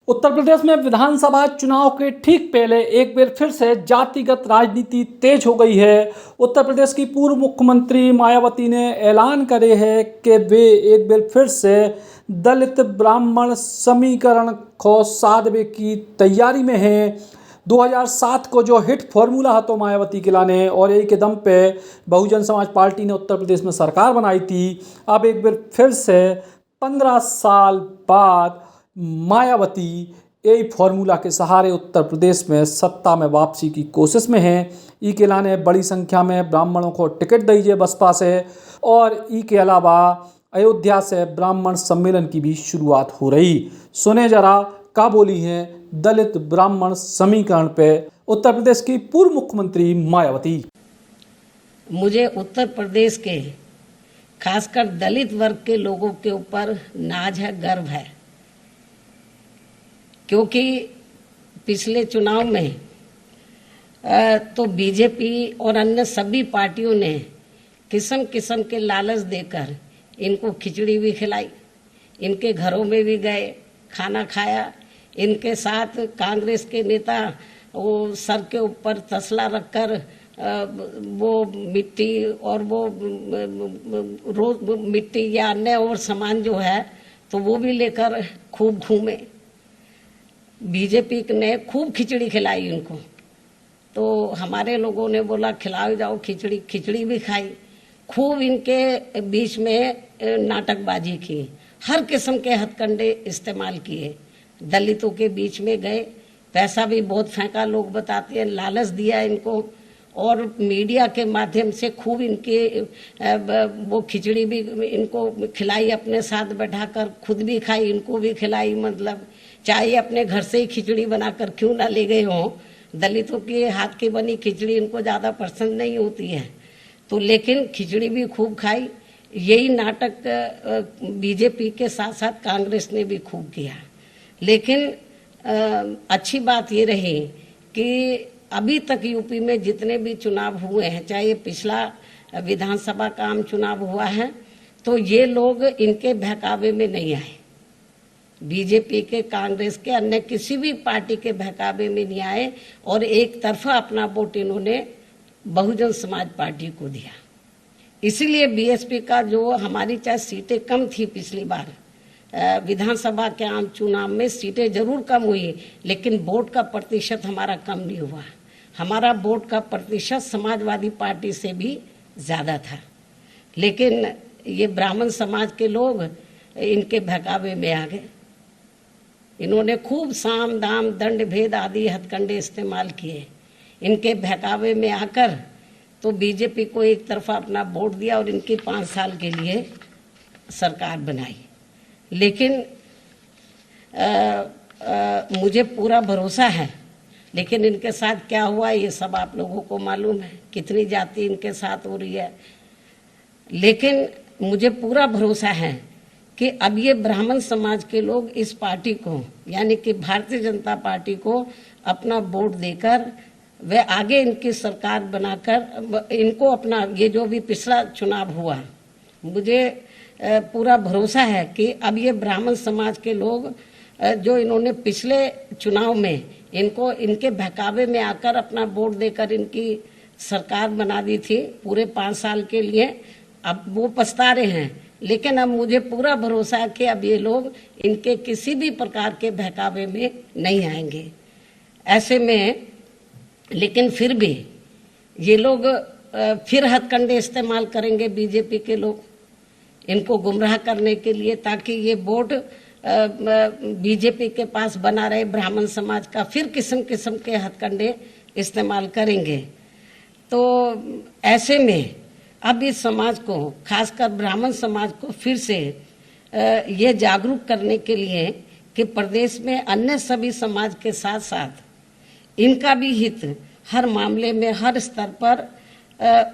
उत्तर प्रदेश में विधानसभा चुनाव के ठीक पहले एक बार फिर से जातिगत राजनीति तेज हो गई है। उत्तर प्रदेश की पूर्व मुख्यमंत्री मायावती ने ऐलान करे है कि वे एक बार फिर से दलित ब्राह्मण समीकरण को साधने की तैयारी में हैं। 2007 को जो हिट फॉर्मूला है तो मायावती के लाने और एक दम पे बहुजन समाज पार्टी ने उत्तर प्रदेश में सरकार बनाई थी। अब एक बार फिर से 15 साल बाद मायावती यही फॉर्मूला के सहारे उत्तर प्रदेश में सत्ता में वापसी की कोशिश में हैं। ई के लाने बड़ी संख्या में ब्राह्मणों को टिकट दीजिए बसपा से, और ई के अलावा अयोध्या से ब्राह्मण सम्मेलन की भी शुरुआत हो रही। सुने जरा का बोली हैं दलित ब्राह्मण समीकरण पे उत्तर प्रदेश की पूर्व मुख्यमंत्री मायावती। मुझे उत्तर प्रदेश के खासकर दलित वर्ग के लोगों के ऊपर नाज है, गर्व है, क्योंकि पिछले चुनाव में तो बीजेपी और अन्य सभी पार्टियों ने किस्म किस्म के लालच देकर इनको खिचड़ी भी खिलाई, इनके घरों में भी गए, खाना खाया। इनके साथ कांग्रेस के नेता वो सर के ऊपर तसला रखकर वो मिट्टी और वो रोज मिट्टी या अन्य और सामान जो है तो वो भी लेकर खूब घूमे। बीजेपी ने खूब खिचड़ी खिलाई उनको, तो हमारे लोगों ने बोला खिलाओ जाओ खिचड़ी, खिचड़ी भी खाई। खूब इनके बीच में नाटकबाजी की, हर किस्म के हथकंडे इस्तेमाल किए, दलितों के बीच में गए, पैसा भी बहुत फेंका, लोग बताते हैं, लालच दिया इनको, और मीडिया के माध्यम से खूब इनके वो खिचड़ी भी इनको खिलाई, अपने साथ बैठाकर खुद भी खाई, इनको भी खिलाई। मतलब चाहे अपने घर से ही खिचड़ी बनाकर क्यों ना ले गए हों, दलितों के हाथ की बनी खिचड़ी इनको ज़्यादा पसंद नहीं होती है, तो लेकिन खिचड़ी भी खूब खाई। यही नाटक बीजेपी के साथ साथ कांग्रेस ने भी खूब किया। लेकिन अच्छी बात ये रही कि अभी तक यूपी में जितने भी चुनाव हुए हैं, चाहे ये पिछला विधानसभा का आम चुनाव हुआ है, तो ये लोग इनके बहकावे में नहीं आए। बीजेपी के, कांग्रेस के, अन्य किसी भी पार्टी के बहकावे में नहीं आए और एक तरफा अपना वोट इन्होंने बहुजन समाज पार्टी को दिया। इसीलिए बीएसपी का जो हमारी चाहे सीटें कम थी पिछली बार विधानसभा के आम चुनाव में, सीटें जरूर कम हुई, लेकिन वोट का प्रतिशत हमारा कम नहीं हुआ। हमारा वोट का प्रतिशत समाजवादी पार्टी से भी ज्यादा था। लेकिन ये ब्राह्मण समाज के लोग इनके बहकावे में आ गए। इन्होंने खूब साम दाम दंड भेद आदि हथकंडे इस्तेमाल किए। इनके बहकावे में आकर तो बीजेपी को एक तरफा अपना वोट दिया और इनकी 5 साल के लिए सरकार बनाई। लेकिन मुझे पूरा भरोसा है, लेकिन इनके साथ क्या हुआ ये सब आप लोगों को मालूम है, कितनी जाति इनके साथ हो रही है। लेकिन मुझे पूरा भरोसा है कि अब ये ब्राह्मण समाज के लोग इस पार्टी को, यानी कि भारतीय जनता पार्टी को अपना वोट देकर वे आगे इनकी सरकार बनाकर इनको अपना, ये जो भी पिछला चुनाव हुआ, मुझे पूरा भरोसा है कि अब ये ब्राह्मण समाज के लोग जो इन्होंने पिछले चुनाव में इनको इनके बहकावे में आकर अपना वोट देकर इनकी सरकार बना दी थी पूरे 5 साल के लिए, अब वो पछता रहे हैं। लेकिन अब मुझे पूरा भरोसा है कि अब ये लोग इनके किसी भी प्रकार के बहकावे में नहीं आएंगे। ऐसे में लेकिन फिर भी ये लोग फिर हथकंडे इस्तेमाल करेंगे बीजेपी के लोग इनको गुमराह करने के लिए, ताकि ये वोट बीजेपी के पास बना रहे ब्राह्मण समाज का। फिर किस्म किस्म के हथकंडे इस्तेमाल करेंगे। तो ऐसे में अब इस समाज को, खासकर ब्राह्मण समाज को, फिर से ये जागरूक करने के लिए कि प्रदेश में अन्य सभी समाज के साथ साथ इनका भी हित हर मामले में, हर स्तर पर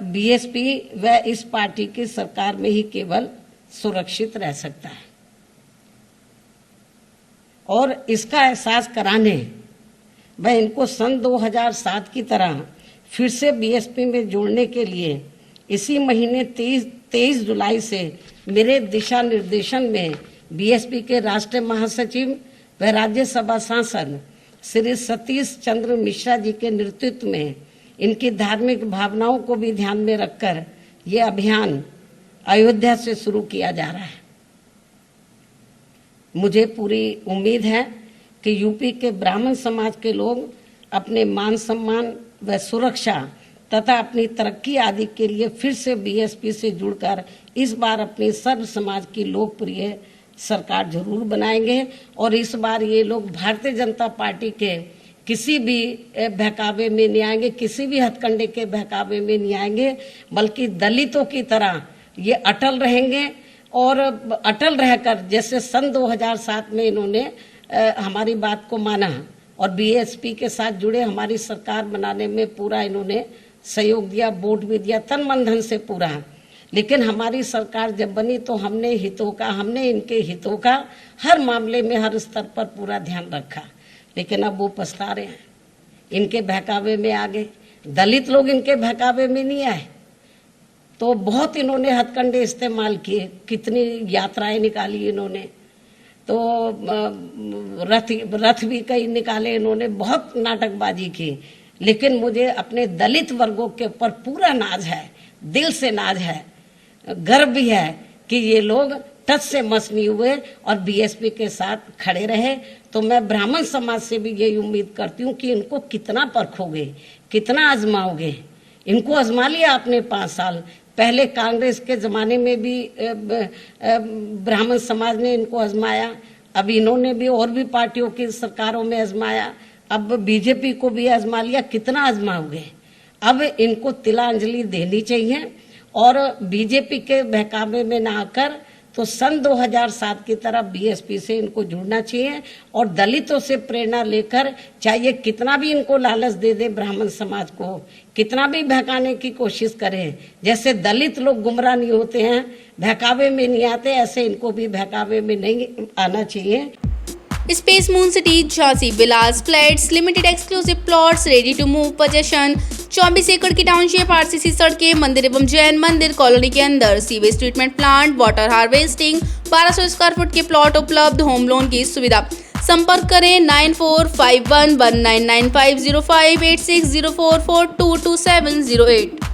बीएसपी व इस पार्टी की सरकार में ही केवल सुरक्षित रह सकता है। और इसका एहसास कराने व इनको सन 2007 की तरह फिर से बीएसपी में जोड़ने के लिए इसी महीने 23 जुलाई से मेरे दिशा निर्देशन में बीएसपी के राष्ट्रीय महासचिव व राज्यसभा सांसद श्री सतीश चंद्र मिश्रा जी के नेतृत्व में इनकी धार्मिक भावनाओं को भी ध्यान में रखकर ये अभियान अयोध्या से शुरू किया जा रहा है। मुझे पूरी उम्मीद है कि यूपी के ब्राह्मण समाज के लोग अपने मान सम्मान व सुरक्षा तथा अपनी तरक्की आदि के लिए फिर से बीएसपी से जुड़कर इस बार अपनी सर्व समाज की लोकप्रिय सरकार जरूर बनाएंगे और इस बार ये लोग भारतीय जनता पार्टी के किसी भी बहकावे में नहीं आएंगे, किसी भी हथकंडे के बहकावे में नहीं आएंगे, बल्कि दलितों की तरह ये अटल रहेंगे और अटल रहकर जैसे सन 2007 में इन्होंने हमारी बात को माना और बीएसपी के साथ जुड़े हमारी सरकार बनाने में पूरा इन्होंने सहयोग दिया, वोट भी दिया तन मन धन से पूरा। लेकिन हमारी सरकार जब बनी तो हमने इनके हितों का हर मामले में हर स्तर पर पूरा ध्यान रखा। लेकिन अब वो पछता रहे हैं, इनके बहकावे में आ गए। दलित लोग इनके बहकावे में नहीं आए तो बहुत इन्होंने हथकंडे इस्तेमाल किए, कितनी यात्राएं निकाली इन्होंने, तो रथ भी कई निकाले इन्होंने, बहुत नाटकबाजी की। लेकिन मुझे अपने दलित वर्गों के ऊपर पूरा नाज है, दिल से नाज है, गर्व भी है कि ये लोग टच से मस नहीं हुए और बीएसपी के साथ खड़े रहे। तो मैं ब्राह्मण समाज से भी यही उम्मीद करती हूँ कि इनको कितना परखोगे, कितना आजमाओगे। इनको आजमा लिया आपने 5 साल पहले, कांग्रेस के जमाने में भी ब्राह्मण समाज ने इनको आजमाया, अब इन्होंने भी और भी पार्टियों की सरकारों में आजमाया, अब बीजेपी को भी आजमा लिया, कितना आजमाओगे। अब इनको तिलांजलि देनी चाहिए और बीजेपी के बहकावे में ना आकर तो सन 2007 की तरह बीएसपी से इनको जुड़ना चाहिए और दलितों से प्रेरणा लेकर, चाहे कितना भी इनको लालच दे दे ब्राह्मण समाज को, कितना भी बहकाने की कोशिश करें, जैसे दलित लोग गुमराह नहीं होते हैं, बहकावे में नहीं आते, ऐसे इनको भी बहकावे में नहीं आना चाहिए। Space moon city Jhansi Vilas flats limited exclusive plots ready to move possession 24 एकड़ की टाउनशिप, आरसीसी सड़कें, मंदिर एवं जैन मंदिर कॉलोनी के अंदर, sewage treatment plant, water harvesting, 1200 square foot के प्लॉट उपलब्ध, होम लोन की सुविधा। संपर्क करें 9451199505 8604422708।